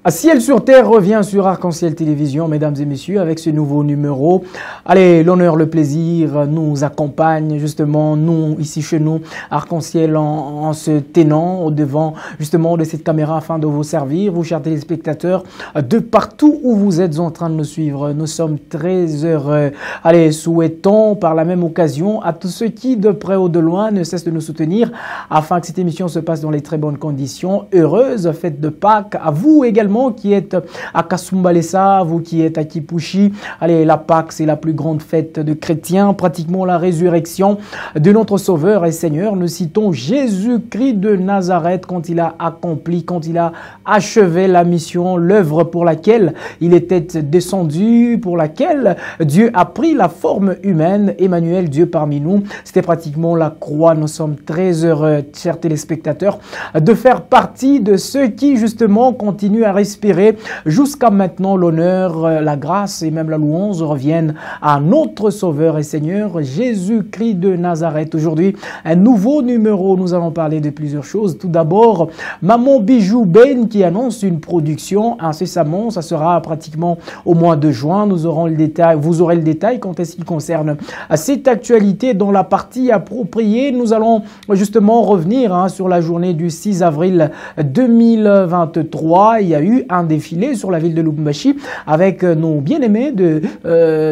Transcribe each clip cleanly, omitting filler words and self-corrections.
Ciel sur Terre revient sur Arc-en-Ciel Télévision, mesdames et messieurs, avec ce nouveau numéro. Allez, l'honneur, le plaisir nous accompagne justement, nous, ici chez nous, Arc-en-Ciel, en se tenant au devant justement de cette caméra afin de vous servir, vous chers téléspectateurs, de partout où vous êtes en train de nous suivre. Nous sommes très heureux. Allez, souhaitons par la même occasion à tous ceux qui, de près ou de loin, ne cessent de nous soutenir afin que cette émission se passe dans les très bonnes conditions. Heureuse fête de Pâques à vous également qui êtes à Kasumbalesa, vous qui êtes à Kipushi. Allez, la Pâques, c'est la plus grande fête de chrétiens, pratiquement la résurrection de notre Sauveur et Seigneur. Nous citons Jésus-Christ de Nazareth quand il a accompli, quand il a achevé la mission, l'œuvre pour laquelle il était descendu, pour laquelle Dieu a pris la forme humaine. Emmanuel, Dieu parmi nous, c'était pratiquement la croix. Nous sommes très heureux, chers téléspectateurs, de faire partie de ceux qui justement continuent à respirer jusqu'à maintenant. L'honneur, la grâce et même la louange reviennent à notre Sauveur et Seigneur Jésus-Christ de Nazareth. Aujourd'hui, un nouveau numéro. Nous allons parler de plusieurs choses. Tout d'abord, Maman Bijou Ben qui annonce une production incessamment. Ça sera pratiquement au mois de juin. Nous aurons le détail. Vous aurez le détail quant à ce qui concerne cette actualité dans la partie appropriée. Nous allons justement revenir sur la journée du 6 avril 2023. Il y a eu un défilé sur la ville de Lubumbashi avec nos bien-aimés de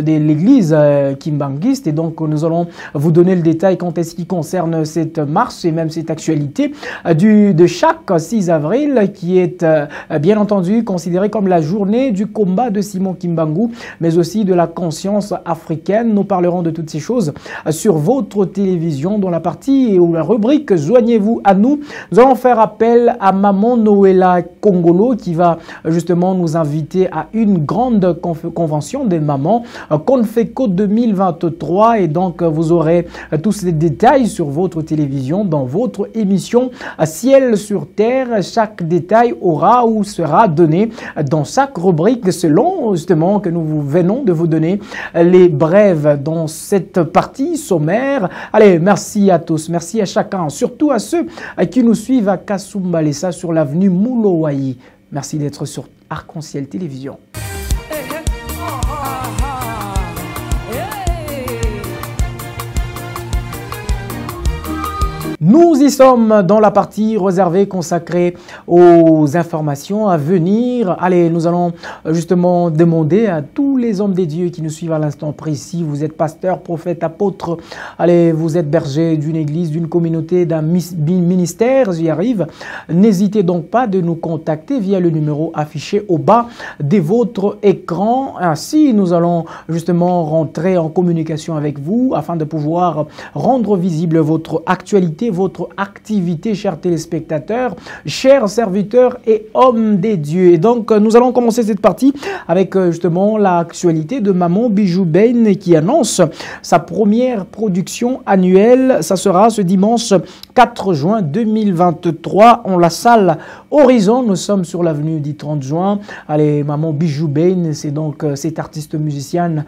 l'église kimbanguiste, et donc nous allons vous donner le détail quant à ce qui concerne cette marche et même cette actualité de chaque 6 avril qui est bien entendu considérée comme la journée du combat de Simon Kimbangu, mais aussi de la conscience africaine. Nous parlerons de toutes ces choses sur votre télévision dans la partie ou la rubrique Joignez-vous à nous. Nous allons faire appel à Maman Noëlla Congolo qui va justement nous inviter à une grande convention des mamans, Confeco 2023, et donc vous aurez tous les détails sur votre télévision dans votre émission Ciel sur Terre. Chaque détail aura ou sera donné dans chaque rubrique selon justement que nous venons de vous donner les brèves dans cette partie sommaire. Allez, merci à tous, merci à chacun, surtout à ceux qui nous suivent à Kasumbalesa sur l'avenue Moulowai. Merci d'être sur Arc-en-Ciel Télévision. Nous y sommes dans la partie réservée consacrée aux informations à venir. Allez, nous allons justement demander à tous les hommes des dieux qui nous suivent à l'instant précis. Vous êtes pasteur, prophète, apôtre. Allez, vous êtes berger d'une église, d'une communauté, d'un ministère. J'y arrive. N'hésitez donc pas de nous contacter via le numéro affiché au bas de votre écran. Ainsi, nous allons justement rentrer en communication avec vous afin de pouvoir rendre visible votre actualité, votre activité, chers téléspectateurs, chers serviteurs et hommes des dieux. Et donc, nous allons commencer cette partie avec justement l'actualité de Maman Bijou Ben qui annonce sa première production annuelle. Ça sera ce dimanche 4 juin 2023 en la salle Horizon. Nous sommes sur l'avenue du 30 juin. Allez, Maman Bijou Ben, c'est donc cette artiste musicienne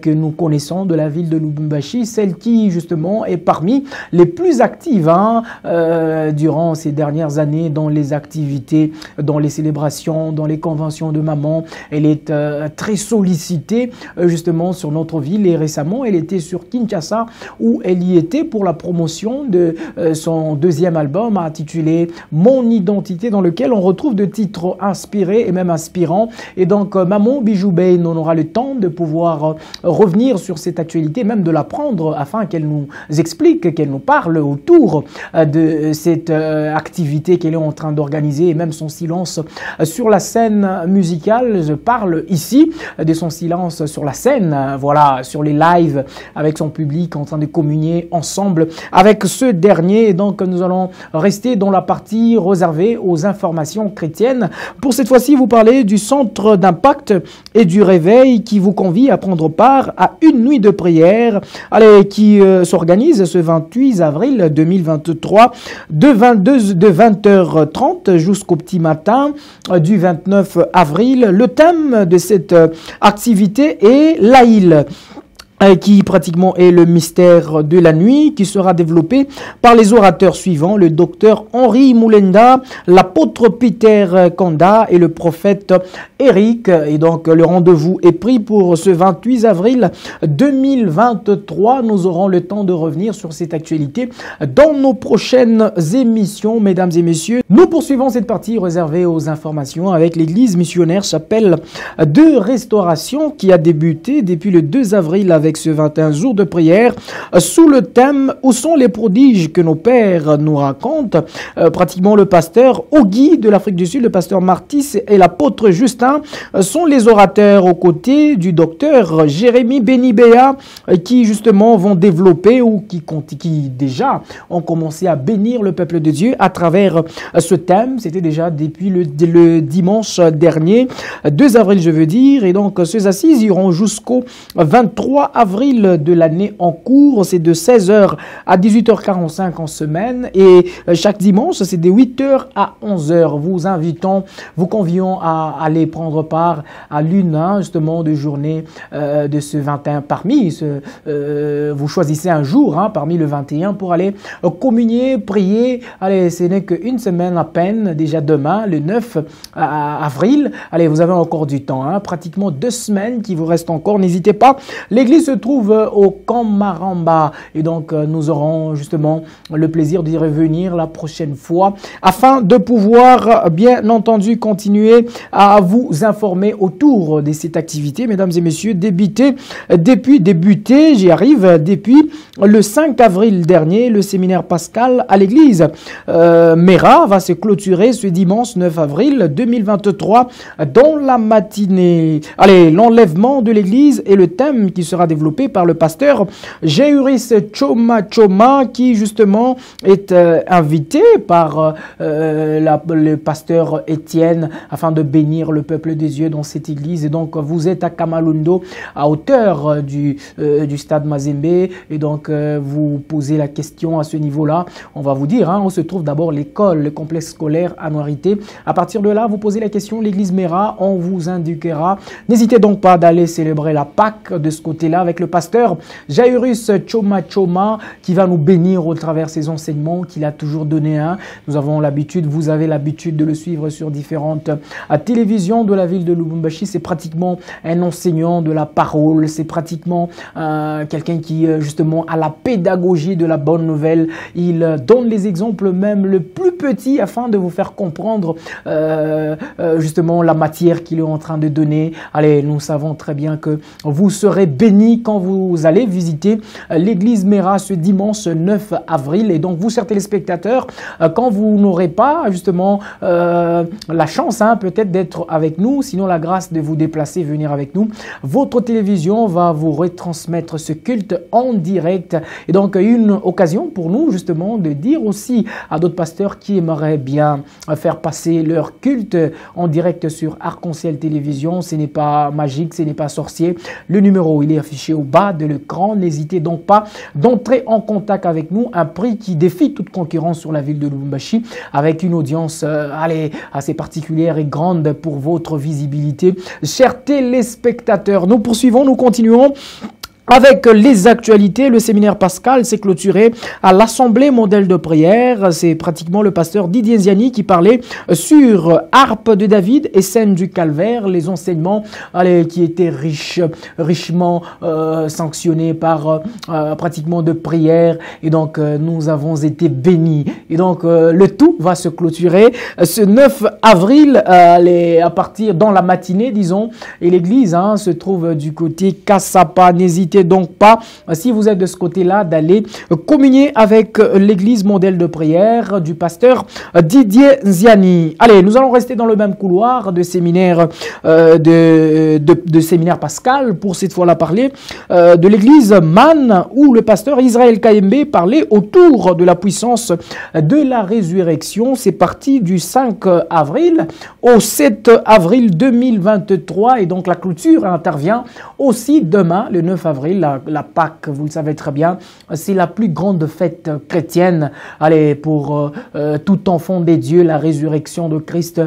que nous connaissons de la ville de Lubumbashi, celle qui justement est parmi les plus actives durant ces dernières années dans les activités, dans les célébrations, dans les conventions de maman. Elle est très sollicitée justement sur notre ville, et récemment elle était sur Kinshasa où elle y était pour la promotion de son deuxième album intitulé Mon Identité, dans lequel on retrouve de titres inspirés et même inspirants. Et donc Maman Bijou Ben, on aura le temps de pouvoir revenir sur cette actualité, même de l'apprendre afin qu'elle nous explique, qu'elle nous parle autour de cette activité qu'elle est en train d'organiser, et même son silence sur la scène musicale. Je parle ici de son silence sur la scène, voilà, sur les lives avec son public en train de communier ensemble avec ce dernier. Et donc nous allons rester dans la partie réservée aux informations chrétiennes. Pour cette fois-ci, vous parlez du centre d'impact et du réveil qui vous convie à prendre part à une nuit de prière, allez, qui s'organise ce 28 avril 2023 de 20h30 jusqu'au petit matin du 29 avril. Le thème de cette activité est l'Aïl. qui pratiquement est le mystère de la nuit, qui sera développé par les orateurs suivants, le docteur Henri Moulenda, l'apôtre Peter Kanda et le prophète Eric. Et donc le rendez-vous est pris pour ce 28 avril 2023. Nous aurons le temps de revenir sur cette actualité dans nos prochaines émissions, mesdames et messieurs. Nous poursuivons cette partie réservée aux informations avec l'église missionnaire Chapelle de Restauration qui a débuté depuis le 2 avril avec ce 21 jours de prière sous le thème « Où sont les prodiges que nos pères nous racontent ?» Pratiquement le pasteur Ogui de l'Afrique du Sud, le pasteur Martis et l'apôtre Justin sont les orateurs aux côtés du docteur Jérémy Benibéa qui justement vont développer ou qui déjà ont commencé à bénir le peuple de Dieu à travers ce thème. C'était déjà depuis le dimanche dernier, 2 avril je veux dire, et donc ces assises iront jusqu'au 23 avril de l'année en cours. C'est de 16h à 18h45 en semaine et chaque dimanche c'est de 8h à 11h. Vous convions à aller prendre part à l'une justement de journée de ce 21 vous choisissez un jour parmi le 21 pour aller communier, prier. Allez, ce n'est qu'une semaine à peine, déjà demain le 9 avril. Allez, vous avez encore du temps, pratiquement 2 semaines qui vous restent encore. N'hésitez pas. L'église se trouve au Camp Maramba et donc nous aurons justement le plaisir d'y revenir la prochaine fois afin de pouvoir bien entendu continuer à vous informer autour de cette activité, mesdames et messieurs, depuis le 5 avril dernier, le séminaire pascal à l'église Mera va se clôturer ce dimanche 9 avril 2023 dans la matinée. Allez, l'enlèvement de l'église est le thème qui sera développé par le pasteur Jéuris Choma Choma qui justement est invité par le pasteur Étienne afin de bénir le peuple des dieux dans cette église. Et donc vous êtes à Kamalundo à hauteur du stade Mazembe et donc vous posez la question à ce niveau-là. On va vous dire, on se trouve d'abord l'école, le complexe scolaire à Noirité. À partir de là, vous posez la question, l'église Mera, on vous indiquera. N'hésitez donc pas d'aller célébrer la Pâque de ce côté-là avec le pasteur Jairus Choma Choma qui va nous bénir au travers ses enseignements qu'il a toujours donné. Nous avons l'habitude, vous avez l'habitude de le suivre sur différentes télévisions de la ville de Lubumbashi. C'est pratiquement un enseignant de la parole, c'est pratiquement quelqu'un qui justement a la pédagogie de la bonne nouvelle. Il donne les exemples même le plus petit afin de vous faire comprendre justement la matière qu'il est en train de donner. Allez, nous savons très bien que vous serez bénis quand vous allez visiter l'église Mera ce dimanche 9 avril. Et donc vous, chers téléspectateurs, quand vous n'aurez pas justement la chance peut-être d'être avec nous, sinon la grâce de vous déplacer, venir avec nous, votre télévision va vous retransmettre ce culte en direct. Et donc une occasion pour nous justement de dire aussi à d'autres pasteurs qui aimeraient bien faire passer leur culte en direct sur Arc-en-Ciel Télévision. Ce n'est pas magique, ce n'est pas sorcier. Le numéro, il est affiché au bas de l'écran. N'hésitez donc pas d'entrer en contact avec nous. Un prix qui défie toute concurrence sur la ville de Lubumbashi avec une audience assez particulière et grande pour votre visibilité. Chers téléspectateurs, nous poursuivons, nous continuons avec les actualités. Le séminaire pascal s'est clôturé à l'Assemblée modèle de prière. C'est pratiquement le pasteur Didier Ziani qui parlait sur harpe de David et scène du calvaire, les enseignements qui étaient richement sanctionnés par pratiquement de prières. Et donc nous avons été bénis. Et donc le tout va se clôturer ce 9 avril à partir dans la matinée, disons. Et l'église se trouve du côté Kassapa. N'hésitez donc pas, si vous êtes de ce côté-là, d'aller communier avec l'église modèle de prière du pasteur Didier Ziani. Allez, nous allons rester dans le même couloir de séminaire de séminaire pascal pour cette fois-là parler de l'église Man où le pasteur Israël Kayembe parlait autour de la puissance de la résurrection. C'est parti du 5 avril au 7 avril 2023 et donc la clôture intervient aussi demain le 9 avril avril, la Pâque, vous le savez très bien, c'est la plus grande fête chrétienne. Allez, pour tout enfant des dieux, la résurrection de Christ,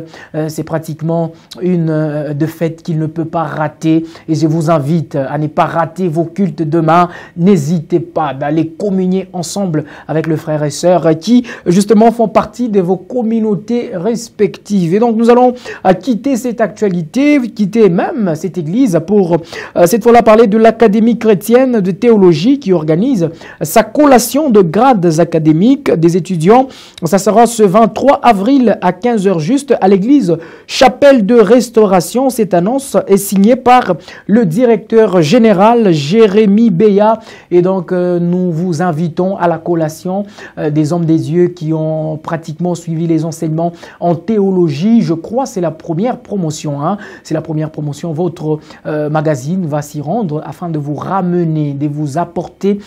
c'est pratiquement une de fête qu'il ne peut pas rater. Et je vous invite à ne pas rater vos cultes demain. N'hésitez pas d'aller communier ensemble avec le frère et sœurs qui, justement, font partie de vos communautés respectives. Et donc, nous allons quitter cette actualité, quitter même cette église pour cette fois-là parler de l'Académie chrétienne de théologie qui organise sa collation de grades académiques des étudiants. Ça sera ce 23 avril à 15h juste à l'église Chapelle de Restauration. Cette annonce est signée par le directeur général Jérémy Béat. Et donc, nous vous invitons à la collation des hommes des dieux qui ont pratiquement suivi les enseignements en théologie. Je crois c'est la première promotion. C'est la première promotion. Votre magazine va s'y rendre afin de vous ramener, de vous apporter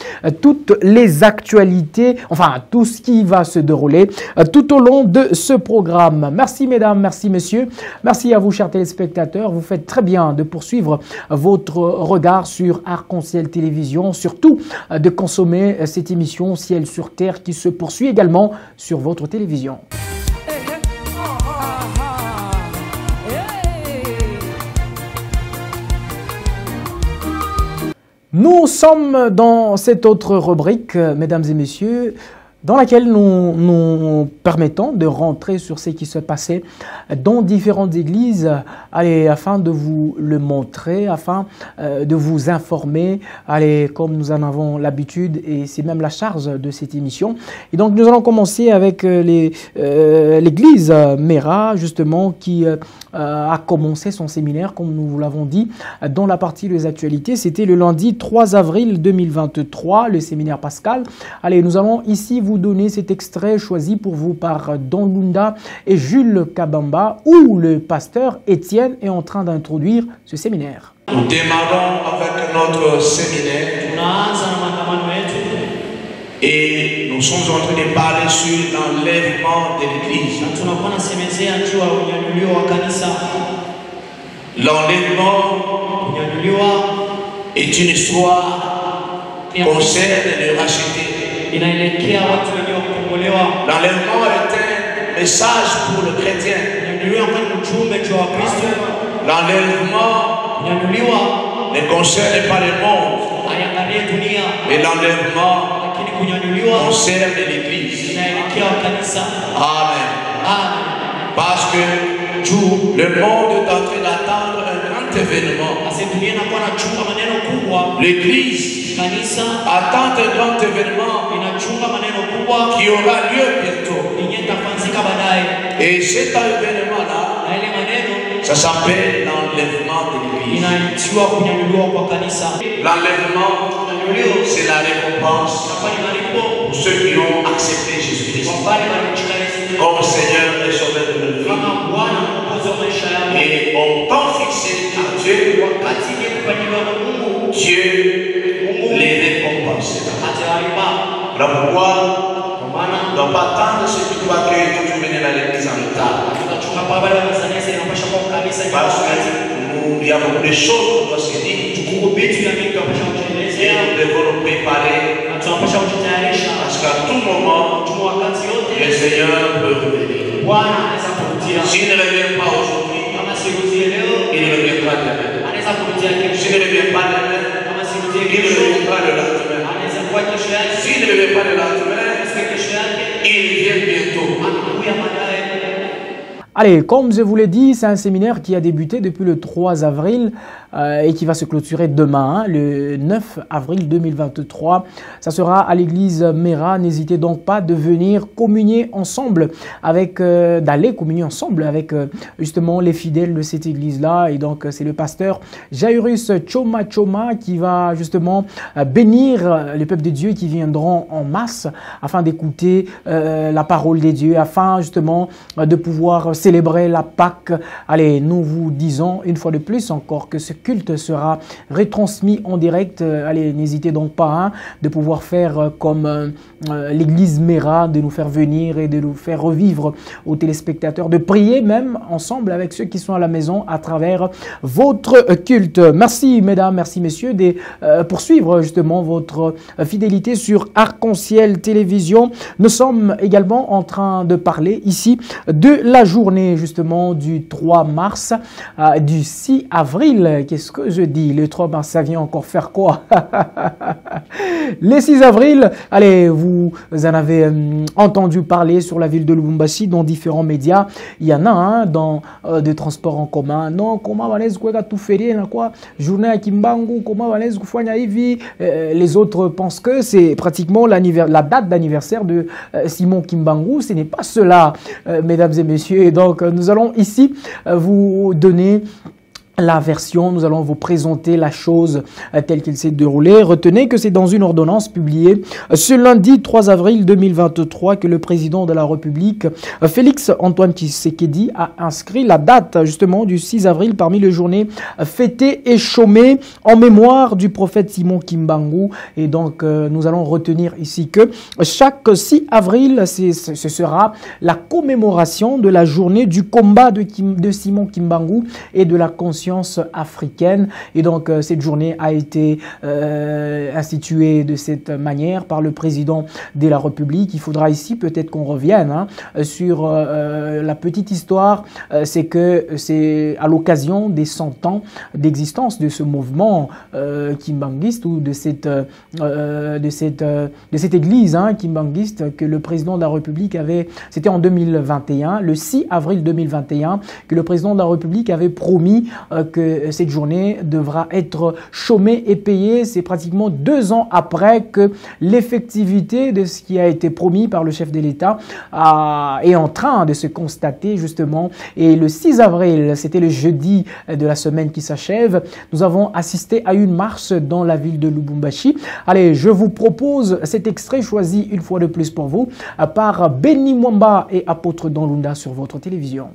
toutes les actualités, enfin tout ce qui va se dérouler tout au long de ce programme. Merci mesdames, merci messieurs. Merci à vous chers téléspectateurs. Vous faites très bien de poursuivre votre regard sur Arc-en-Ciel Télévision. Surtout de consommer cette émission Ciel sur Terre qui se poursuit également sur votre télévision. Nous sommes dans cette autre rubrique, mesdames et messieurs, dans laquelle nous permettons de rentrer sur ce qui se passait dans différentes églises, afin de vous le montrer, afin de vous informer, comme nous en avons l'habitude, et c'est même la charge de cette émission. Et donc nous allons commencer avec l'église Mera, justement, qui a commencé son séminaire, comme nous vous l'avons dit, dans la partie des actualités. C'était le lundi 3 avril 2023, le séminaire Pascal. Allez, nous allons ici vous donner cet extrait choisi pour vous par Don Lunda et Jules Kabamba, où le pasteur Étienne est en train d'introduire ce séminaire. Nous démarrons avec notre séminaire et nous sommes en train de parler sur l'enlèvement de l'Église. L'enlèvement est une histoire qui concerne le racheté. L'enlèvement est un message pour le chrétien. L'enlèvement ne concerne pas le monde, mais l'enlèvement concerne l'Église. Amen. Parce que le monde est en train d'attendre un grand événement. L'Église attend un grand événement qui aura lieu bientôt. Et cet événement-là, ça s'appelle l'enlèvement de l'Église. L'enlèvement, c'est la récompense pour ceux qui ont accepté Jésus-Christ comme Seigneur et Sauveur de notre vie. Et au temps fixé par Dieu, Dieu les récompensera. Voilà pourquoi on ne doit pas attendre ce qui doit que tu viennes à l'église en retard. Parce qu'il y a beaucoup de choses qu'on doit se dire. Et nous devons nous préparer. Parce qu'à tout moment, le Seigneur peut revenir. S'il ne revient pas aujourd'hui, il ne reviendra demain. S'il ne revient pas demain, il reviendra le lendemain. S'il ne revient pas le lendemain, il vient bientôt. Allez, comme je vous l'ai dit, c'est un séminaire qui a débuté depuis le 3 avril et qui va se clôturer demain, le 9 avril 2023. Ça sera à l'église Mera. N'hésitez donc pas de venir communier ensemble avec, d'aller communier ensemble avec justement les fidèles de cette église-là. Et donc, c'est le pasteur Jairus Choma Choma qui va justement bénir les peuples de Dieu qui viendront en masse afin d'écouter la parole des dieux, afin justement de pouvoir célébrer la Pâque. Allez, nous vous disons une fois de plus encore que ce culte sera retransmis en direct. Allez, n'hésitez donc pas de pouvoir faire comme l'église Mera, de nous faire venir et de nous faire revivre aux téléspectateurs, de prier même ensemble avec ceux qui sont à la maison à travers votre culte. Merci mesdames, merci messieurs de poursuivre justement votre fidélité sur Arc-en-Ciel Télévision. Nous sommes également en train de parler ici de la journée justement du 3 mars, du 6 avril. Qu'est-ce que je dis? Le 3 mars, ça vient encore faire quoi? Le 6 avril, allez, vous en avez entendu parler sur la ville de Lubumbashi dans différents médias. Il y en a dans des transports en commun. Non, comment va tout férié, quoi? Journée à Kimbangu, comment va les autres pensent que c'est pratiquement la date d'anniversaire de Simon Kimbangu. Ce n'est pas cela, mesdames et messieurs. Et donc, nous allons ici vous donner la version, nous allons vous présenter la chose telle qu'elle s'est déroulée. Retenez que c'est dans une ordonnance publiée ce lundi 3 avril 2023 que le président de la République, Félix Antoine Tshisekedi, a inscrit la date justement du 6 avril parmi les journées fêtées et chômées en mémoire du prophète Simon Kimbangu. Et donc, nous allons retenir ici que chaque 6 avril, ce sera la commémoration de la journée du combat de Simon Kimbangu et de la conscience africaine. Et donc cette journée a été instituée de cette manière par le président de la République. Il faudra ici peut-être qu'on revienne sur la petite histoire. C'est que c'est à l'occasion des 100 ans d'existence de ce mouvement kimbanguiste ou de cette église kimbanguiste que le président de la République avait, c'était en 2021, le 6 avril 2021, que le président de la République avait promis que cette journée devra être chômée et payée. C'est pratiquement 2 ans après que l'effectivité de ce qui a été promis par le chef de l'État est en train de se constater justement. Et le 6 avril, c'était le jeudi de la semaine qui s'achève, nous avons assisté à une marche dans la ville de Lubumbashi. Allez, je vous propose cet extrait choisi une fois de plus pour vous par Béni Mwamba et Apôtre Danlunda sur votre télévision.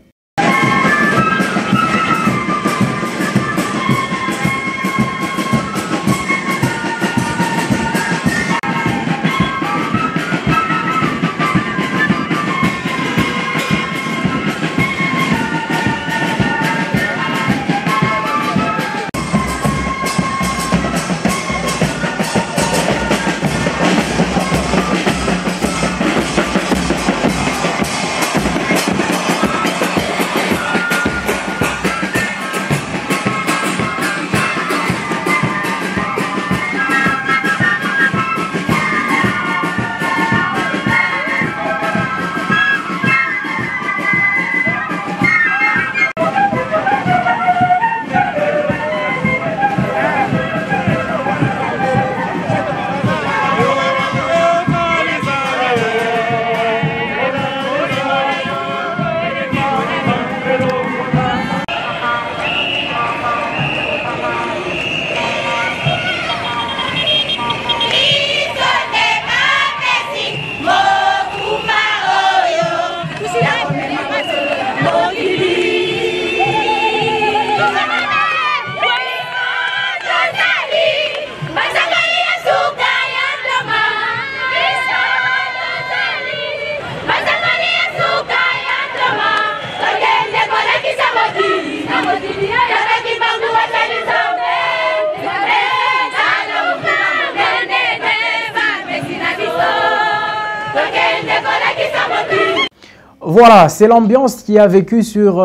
Voilà, c'est l'ambiance qui a vécu sur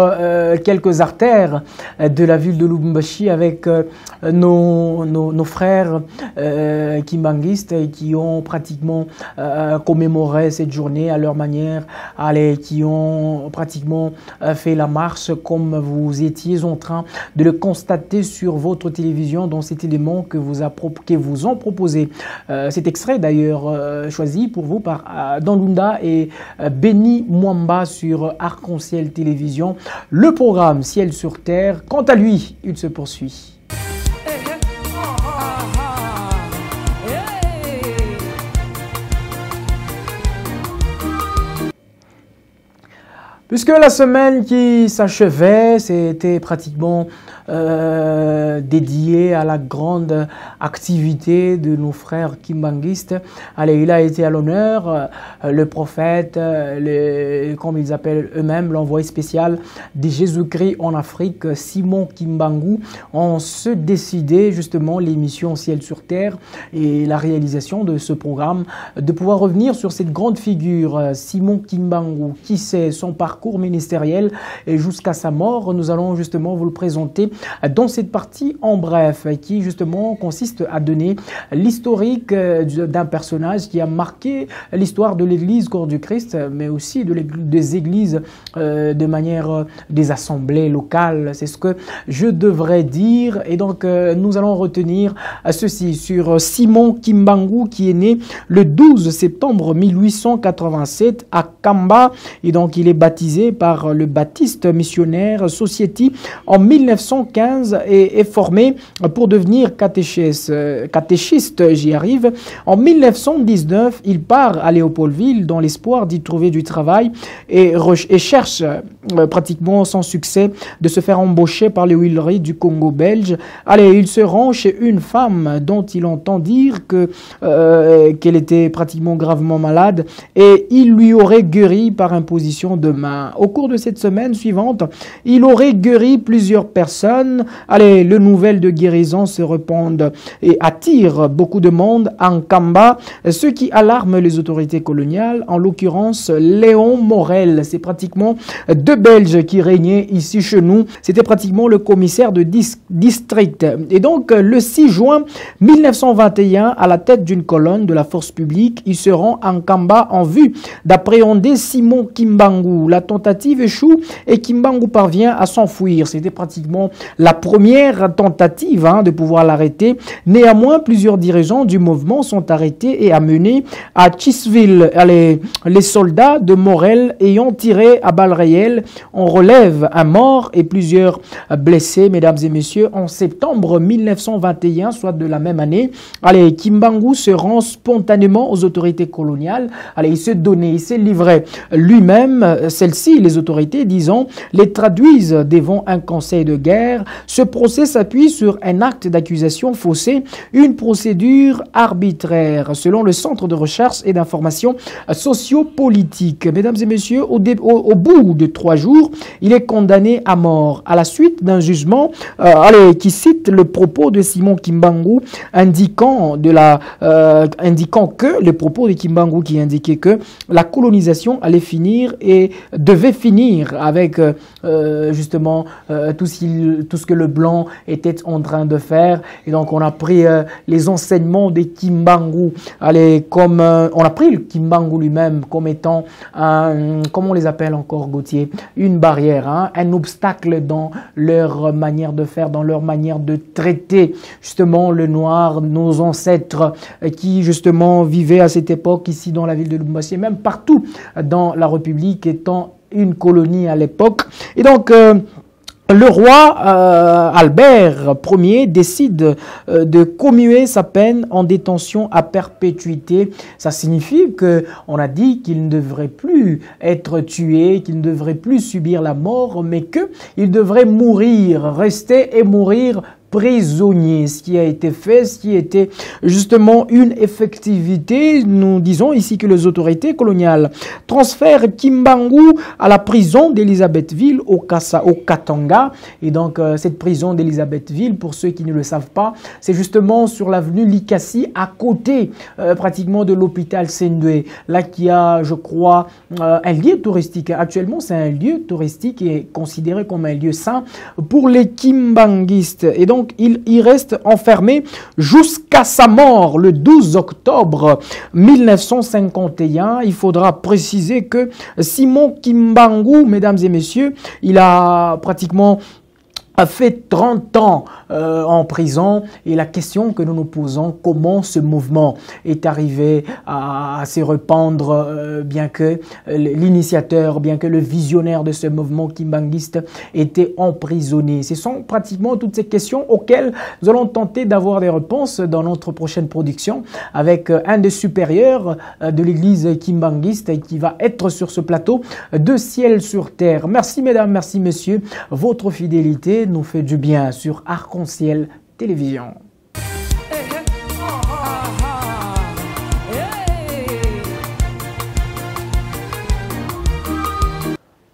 quelques artères de la ville de Lubumbashi avec nos frères kimbanguistes qui ont pratiquement commémoré cette journée à leur manière, qui ont pratiquement fait la marche comme vous étiez en train de le constater sur votre télévision dans cet élément que vous ont proposé. Cet extrait d'ailleurs choisi pour vous par Danlunda et Béni Mwamba sur Arc-en-Ciel Télévision. Le programme Ciel sur Terre, quant à lui, il se poursuit. Puisque la semaine qui s'achevait, c'était pratiquement dédié à la grande activité de nos frères kimbanguistes. Allez, il a été à l'honneur, le prophète, comme ils appellent eux-mêmes, l'envoyé spécial de Jésus-Christ en Afrique, Simon Kimbangu, ont se décidé justement l'émission Ciel sur Terre et la réalisation de ce programme, de pouvoir revenir sur cette grande figure, Simon Kimbangu, qui sait son parcours ministériel et jusqu'à sa mort. Nous allons justement vous le présenter dans cette partie en bref, qui justement consiste à donner l'historique d'un personnage qui a marqué l'histoire de l'Église Corps du Christ, mais aussi des églises de manière des assemblées locales. C'est ce que je devrais dire. Et donc nous allons retenir ceci sur Simon Kimbangu, qui est né le 12 septembre 1887 à Kamba, et donc il est baptisé par le Baptiste Missionnaire Society en 1915 et est formé pour devenir catéchiste, j'y arrive. En 1919, il part à Léopoldville dans l'espoir d'y trouver du travail et cherche pratiquement sans succès de se faire embaucher par les huileries du Congo belge. Allez, il se rend chez une femme dont il entend dire qu'elle était pratiquement gravement malade et il lui aurait guéri par imposition de main. Au cours de cette semaine suivante, il aurait guéri plusieurs personnes. Allez, les nouvelles de guérison se répandent et attirent beaucoup de monde en Kamba, ce qui alarme les autorités coloniales, en l'occurrence Léon Morel. C'est pratiquement deux Belges qui régnaient ici chez nous. C'était pratiquement le commissaire de district. Et donc, le 6 juin 1921, à la tête d'une colonne de la force publique, il se rend en Kamba en vue d'appréhender Simon Kimbangu. La tentative échoue et Kimbangu parvient à s'enfuir. C'était pratiquement la première tentative de pouvoir l'arrêter. Néanmoins, plusieurs dirigeants du mouvement sont arrêtés et amenés à Chisville. Les soldats de Morel ayant tiré à balles réelles, on relève un mort et plusieurs blessés, mesdames et messieurs. En septembre 1921, soit de la même année, Kimbangu se rend spontanément aux autorités coloniales. Il se donnait, il s'est livré lui-même. Celles-ci, les autorités, disons, les traduisent devant un conseil de guerre. Ce procès s'appuie sur un acte d'accusation faussé, une procédure arbitraire, selon le Centre de recherche et d'information sociopolitique. Mesdames et messieurs, au bout de 3 jours, il est condamné à mort à la suite d'un jugement qui cite le propos de Simon Kimbangu indiquant que le propos de Kimbangu qui indiquait que la colonisation allait finir et devait finir avec justement tout ce que le blanc était en train de faire. Et donc on a pris les enseignements de Kimbangu, comme on a pris le Kimbangu lui-même comme étant comment on les appelle encore, Gauthier, une barrière, un obstacle dans leur manière de faire, dans leur manière de traiter justement le noir, nos ancêtres qui justement vivaient à cette époque ici dans la ville de Lubumbashi et même partout dans la République, étant une colonie à l'époque. Et donc le roi Albert Ier décide de commuer sa peine en détention à perpétuité. Ça signifie qu'on a dit qu'il ne devrait plus être tué, qu'il ne devrait plus subir la mort, mais qu'il devrait mourir, rester et mourir prisonnier, ce qui a été fait, ce qui était justement une effectivité. Nous disons ici que les autorités coloniales transfèrent Kimbangu à la prison d'Elisabethville au Katanga. Et donc cette prison d'Elisabethville, pour ceux qui ne le savent pas, c'est justement sur l'avenue Likasi, à côté pratiquement de l'hôpital Sendwe, là qui a, je crois, un lieu touristique. Actuellement, c'est un lieu touristique et est considéré comme un lieu saint pour les kimbanguistes. Et donc, il y reste enfermé jusqu'à sa mort le 12 octobre 1951. Il faudra préciser que Simon Kimbangu, mesdames et messieurs, il a pratiquement a fait 30 ans en prison et la question que nous nous posons, comment ce mouvement est arrivé à se répandre bien que l'initiateur, bien que le visionnaire de ce mouvement kimbanguiste était emprisonné. Ce sont pratiquement toutes ces questions auxquelles nous allons tenter d'avoir des réponses dans notre prochaine production avec un des supérieurs de l'église kimbanguiste qui va être sur ce plateau de Ciel sur Terre. Merci mesdames, merci messieurs, votre fidélité nous fait du bien sur Arc-en-Ciel Télévision.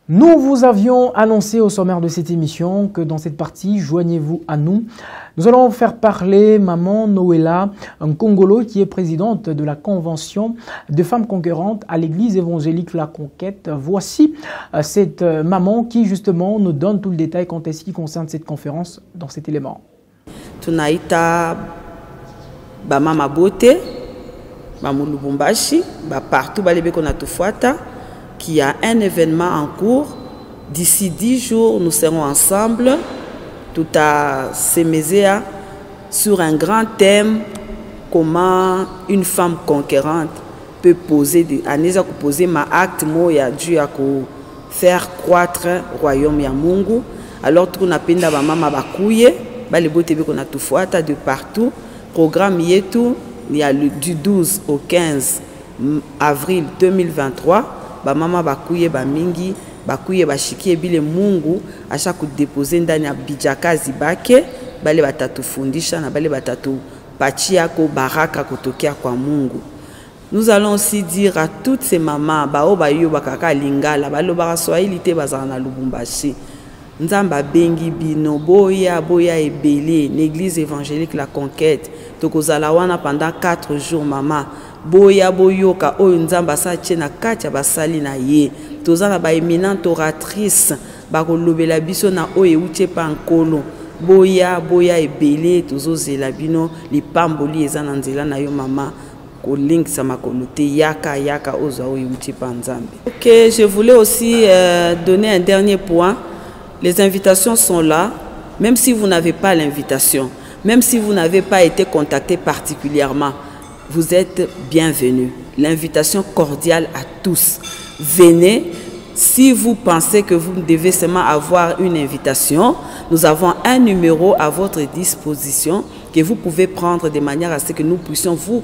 Nous vous avions annoncé au sommaire de cette émission que dans cette partie, joignez-vous à nous. Nous allons faire parler Maman Noëlla Nkongolo qui est présidente de la convention de femmes conquérantes à l'église évangélique La Conquête. Voici cette maman qui justement nous donne tout le détail quant à ce qui concerne cette conférence dans cet élément. Tunaita ba mama bote, ba mulubumbashi, ba partout ba lebe kona tufuata. Qui a un événement en cours. D'ici 10 jours, nous serons ensemble, tout à Sémézéa, sur un grand thème, comment une femme conquérante peut poser, ma acte, moya Dieu à faire croître le royaume ya Mungu. Alors, tout n'a pas de maman bakouye, les botés qu'on a tout fois, de partout. Programme yetu, il y a du 12 au 15 avril 2023. Ba mama bakuye ba mingi bakuye bashikie bile Mungu acha kudeposer ndani ya bijakazi bake bale batatufundisha na bale batatupatia ko baraka kutokea kwa Mungu. Nous allons aussi dire à toutes ces mamans bao bayo bakaka lingala balo ba Swahili te bazana na Lubumbashi nzamba bengi bino boya ebele l'église évangélique La Conquête tokozala wana pendant 4 jours maman boya boyoka oyo nzamba sa tchena katia basali na ye tozana ba éminente oratrice bakolobela biso na oyo uche pa nkolo boya ebele tozozela bino lipamboli eza na nzela na yo mama kolingisa makolo te yaka ozo oyo uche pa nzambe. OK, je voulais aussi donner un dernier point. Les invitations sont là, même si vous n'avez pas l'invitation, même si vous n'avez pas été contacté particulièrement. Vous êtes bienvenus. L'invitation cordiale à tous. Venez. Si vous pensez que vous devez seulement avoir une invitation, nous avons un numéro à votre disposition que vous pouvez prendre de manière à ce que nous puissions vous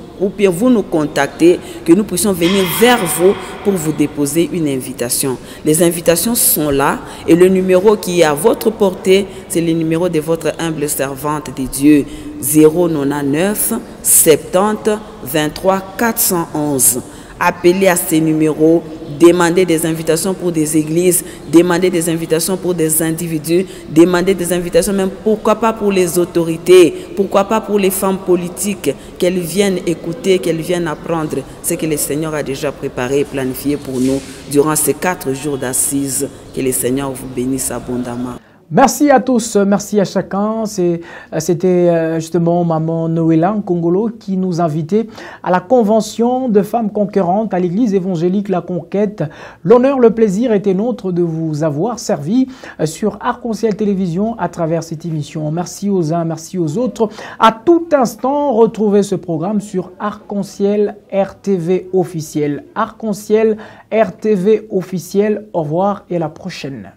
nous contacter, que nous puissions venir vers vous pour vous déposer une invitation. Les invitations sont là et le numéro qui est à votre portée, c'est le numéro de votre humble servante de Dieu. 099 70 23 411. Appelez à ces numéros, demandez des invitations pour des églises, demandez des invitations pour des individus, demandez des invitations même, pourquoi pas pour les autorités, pourquoi pas pour les femmes politiques, qu'elles viennent écouter, qu'elles viennent apprendre ce que le Seigneur a déjà préparé et planifié pour nous durant ces 4 jours d'assises. Que le Seigneur vous bénisse abondamment. Merci à tous, merci à chacun. C'était justement Maman Noëlla Nkongolo qui nous invitait à la convention de femmes conquérantes à l'église évangélique La Conquête. L'honneur, le plaisir était nôtre de vous avoir servi sur Arc-en-Ciel Télévision à travers cette émission. Merci aux uns, merci aux autres. À tout instant, retrouvez ce programme sur Arc-en-Ciel RTV officiel. Arc-en-Ciel RTV officiel. Au revoir et à la prochaine.